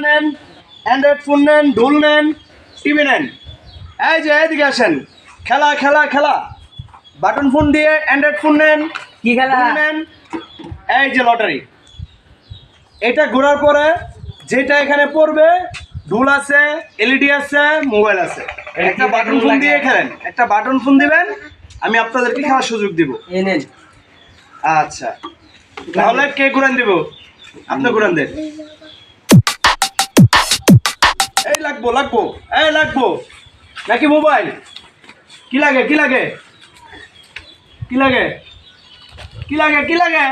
নেন, Android phone নেন, ঢোল নেন, টিভি নেন, এই যে এদিকে আসেন, খেলা খেলা খেলা, বাটন ফোন দিয়ে অ্যান্ড্রয়েড ফোন নেন, কি খেলা ঢোল নেন, এই যে লটারি। এটা ঘোরার পরে যেটা এখানে পড়বে, ঢোল আছে, এলইডি আছে, মোবাইল আছে, একটা বাটন ফোন দিয়ে খেলেন, একটা বাটন ফোন দিবেন, আমি আপনাদেরকে খেলার সুযোগ দিব। এই নেন আচ্ছা, তাহলে কে ঘুরান দিব? আপনি ঘুরান দেন। এই লাগবো লাগবো, এই লাগবো নাকি মোবাইল? কি লাগে কি লাগে কি লাগে কি লাগে কি লাগে?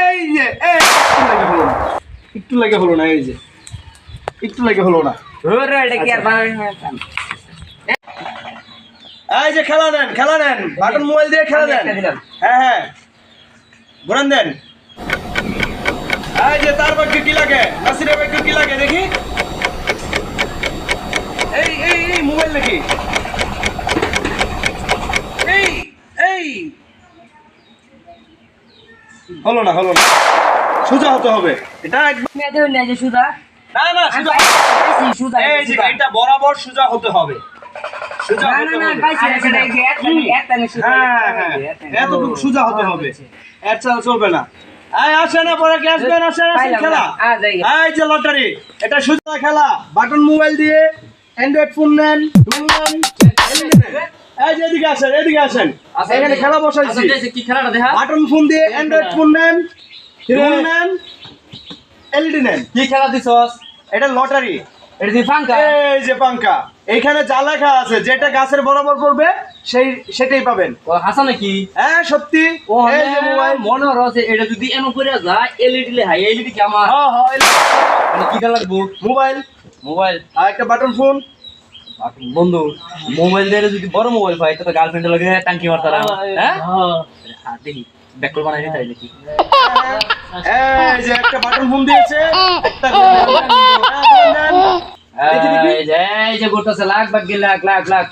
এই যে একটু লাগে হলো না, এই যে একটু লাগে হলো না। ওরে এটা কি আর বানাই না এই যে খেলা নেন, বাটন মোবাইল দিয়ে খেলা দেন। হ্যাঁ হ্যাঁ, ঘুরান দেন। এই যে তার ভাগ্য কি লাগে, নাসিরের ভাগ্য কি লাগে দেখি। এই এই এই মোবাইল দেখি। এই এই হলো না সোজা হতে হবে এটা একদম। মেয়ে দেন না যে সুদা না না সোজা, সুদা এই যে এটা বরাবর সোজা হতে হবে, সোজা না হতে না হবে। পাইছি এটা কি একটা না সুদা হ্যাঁ হ্যাঁ, এতটুকু সোজা হতে হবে, এর ছাড়া চলবে না। এই আসে না পরে কি আসবেন, আসেন খেলা। এই যে লটারি, এটা সোজা খেলা, বাটন মোবাইল দিয়ে অ্যান্ড্রয়েড ফোন নেন, ঢোল নেন, এই যে এদিকে আসেন এখানে খেলা বসাইছি। কি খেলাটা দেখা বাটন ফোন দিয়ে অ্যান্ড্রয়েড ফোন নেন, ঢোল নেন, এলইডি নেন। কি খেলা দিছস এটা লটারি, এটা দি ফাঙ্কা এই যে পাঙ্কা, এইখানে যা লেখা আছে যেটা গাছের বরাবর পড়বে সেটাই পাবেন। ও হাসা নাকি হ্যাঁ সত্যি। ও এই যে মোবাইল, মনে রছে এটা যদি এমন করে যায় এলইডি লে হাই এলইডি কি আমার হ্যাঁ হ্যাঁ, কি খেলা লাগবো মোবাইল মোবাইল আর একটা বাটন ফোন। বন্ধু মোবাইল দিয়ে যদি বড় মোবাইল পাই তো গার্লফ্রেন্ড লাগে টাঙ্কি মারতারা হ্যাঁ হ্যাঁ দেখি ব্যাকল বানাই দিতে হয় নাকি এই যে একটা বাটন ফোন দিয়েছে, একটা এই যে গোটাছে লাখ বাগ লাখ লাখ লাখ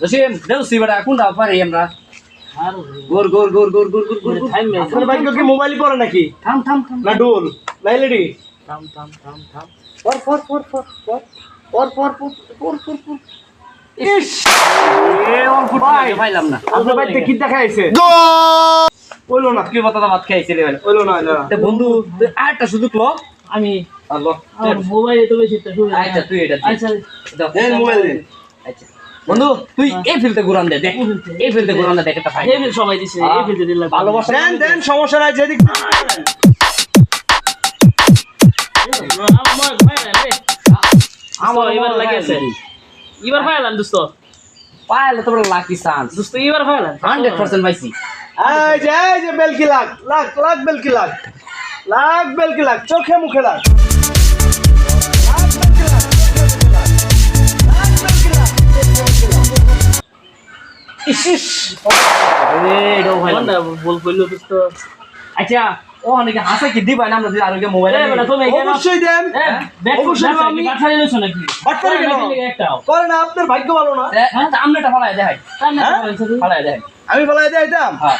জসিম দেউছি বড় কোনটা পারি আমরা গোর গোর গোর গোর গোর গোর থাম আপনার বাইক কি মোবাইলই পড়ে নাকি? থাম থাম থাম না ঢোল না এলইডি? থাম থাম থাম থাম পর পর পর পর পর পর পর পর পর পর ইস, এ অন ফুট পাইলাম না আপনার বাইকতে কি দেখাইছে? বললো না কি কথা ভাত খাইছিলে বলে বললো না না। তে বন্ধু তুই আরেকটা সুযোগ ল আমি আল্লাহ মোবাইলে তো বেশি আচ্ছা তুই এটা আচ্ছা দেন মোবাইল দেন। আচ্ছা বন্ধু তুই এই ফিলতে ঘুরান দে দেখ এই ফিলতে ঘুরান দে দেখ একটা ফাইল এই ফিল সবাই দিছে এই ফিল দিলে ভালোবাসা দেন সমস্যা নাই, যেদিক আমার ভাই না রে আমার এবার লাগিয়েছে এবার ফাইলাম দোস্ত পাইলে তো বড় লাকি চান্স দোস্ত এবার ফাইলাম 100% পাইছি এই যে বেলকি লাগ লাগ লাগ বেলকি লাগ লাগ বেলকি লাগ, চোখে মুখে লাগ। ইস রে ডো ভাই কোনটা বল কইলো দোস্ত আচ্ছা ও অনেকে হাসা কি দিবা না আমরা যদি আরোগ্য মোবাইল এই বেটা তুমি এখানে অবশ্যই দেন। ব্যাক অবশ্যই করছ আমি আমি বাছাই নিছ নাকি বাটপারি কেন? একটাও করে না, আপনার ভাগ্য ভালো না। আমরা এটা ফলাই দেখাই ফলাই দেখাই আমি ফলাই দিতাম, হ্যাঁ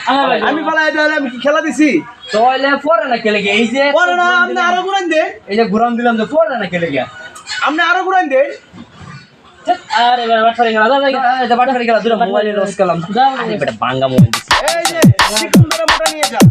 আমি ফলাই দিলে আমি কি খেলা দিছি? তোইলে পরে না কেলে এই যে করে না, আপনি আরো ঘুরান দেন, এই যে ঘুরান দিলাম যে পরে না কেলে গিয়া আপনি আরো ঘুরান দেন। আরে এবার বাছাই গেল দাদা এই যে বাটখারি গেল দুটো মোবাইলে লস করলাম যাও আরে বেটা ভাঙ্গা মোবাইল এই যে চিকন ধরে মোটা নিয়ে যান।